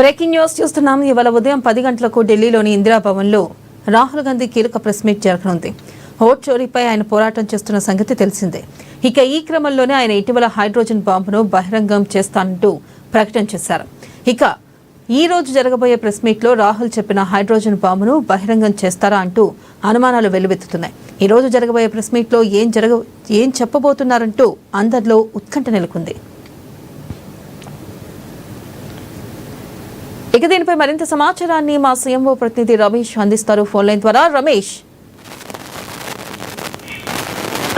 Breaking news చూస్తున్నాం. ఇవాళ ఉదయం 10 గంటలకు ఢిల్లీలోని ఇందిరాభవన్లో రాహుల్ గాంధీ కీలక ప్రెస్ మీట్ జరగనుంది. ఓట్ చోరీపై ఆయన పోరాటం చేస్తున్న సంగతి తెలిసిందే. ఇక ఈ క్రమంలోనే ఆయన ఇటీవల హైడ్రోజన్ బాంబును బహిరంగం చేస్తానంటూ ప్రకటన చేశారు. ఇక ఈ రోజు జరగబోయే ప్రెస్ మీట్లో రాహుల్ చెప్పిన హైడ్రోజన్ బాంబును బహిరంగం చేస్తారా అంటూ అనుమానాలు వెల్లువెత్తుతున్నాయి. ఈ రోజు జరగబోయే ప్రెస్ మీట్లో ఏం చెప్పబోతున్నారంటూ అందరిలో ఉత్కంఠ నెలకొంది. ఇక దీనిపై మరింత సమాచారాన్ని మా సీఎంఓ ప్రతినిధి రమేష్ అందిస్తారు ఫోన్ లైన్ ద్వారా. రమేష్,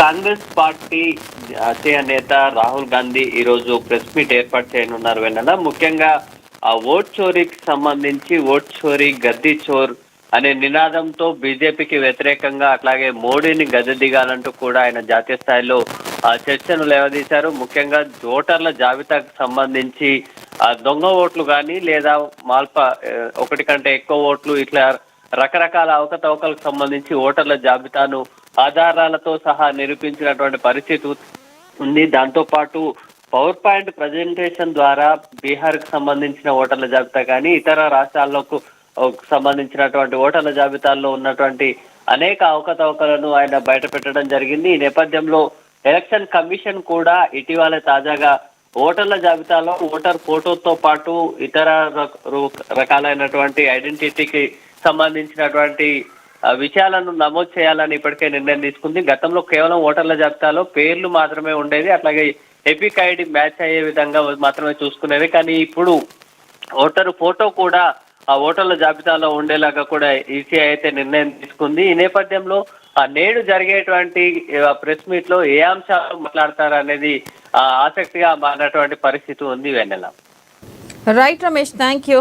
కాంగ్రెస్ పార్టీ జాతీయ నేత రాహుల్ గాంధీ ఈ రోజు ప్రెస్ మీట్ ఏర్పాటు చేయనున్నారు. వెన్నెల ముఖ్యంగా ఆ ఓట్ చోరీకి సంబంధించి ఓట్ చోరీ గద్దీ చోర్ అనే నినాదంతో బీజేపీకి వ్యతిరేకంగా అట్లాగే మోడీని గద్దె దిగాలంటూ కూడా ఆయన జాతీయ స్థాయిలో చర్చను లేవదీశారు. ముఖ్యంగా ఓటర్ల జాబితాకు సంబంధించి దొంగ ఓట్లు కానీ లేదా ఒకటి కంటే ఎక్కువ ఓట్లు ఇట్లా రకరకాల అవకతవకలకు సంబంధించి ఓటర్ల జాబితాను ఆధారాలతో సహా నిరూపించినటువంటి పరిస్థితి ఉంది. దాంతో పాటు పవర్ పాయింట్ ప్రజెంటేషన్ ద్వారా బీహార్కు సంబంధించిన ఓటర్ల జాబితా కానీ ఇతర రాష్ట్రాలకు సంబంధించినటువంటి ఓటర్ల జాబితాల్లో ఉన్నటువంటి అనేక అవకతవకలను ఆయన బయట పెట్టడం జరిగింది. ఈ నేపథ్యంలో ఎలక్షన్ కమిషన్ కూడా ఇటీవల తాజాగా ఓటర్ల జాబితాలో ఓటర్ ఫోటోతో పాటు ఇతర రకాలైనటువంటి ఐడెంటిటీకి సంబంధించినటువంటి విషయాలను నమోదు చేయాలని ఇప్పటికే నిర్ణయం తీసుకుంది. గతంలో కేవలం ఓటర్ల జాబితాలో పేర్లు మాత్రమే ఉండేది, అట్లాగే ఎపిక్ ఐడి మ్యాచ్ అయ్యే విధంగా మాత్రమే చూసుకునేది. కానీ ఇప్పుడు ఓటరు ఫోటో కూడా ఆ ఓటర్ల జాబితాలో ఉండేలాగా కూడా ఈసీఐ అయితే నిర్ణయం తీసుకుంది. ఈ నేపథ్యంలో నేడు జరిగేటువంటి ప్రెస్ మీట్ లో ఏ అంశాలు మాట్లాడతారు అనేది ఆసక్తిగా మారినటువంటి పరిస్థితి ఉంది. Vennela. Right Ramesh, thank you.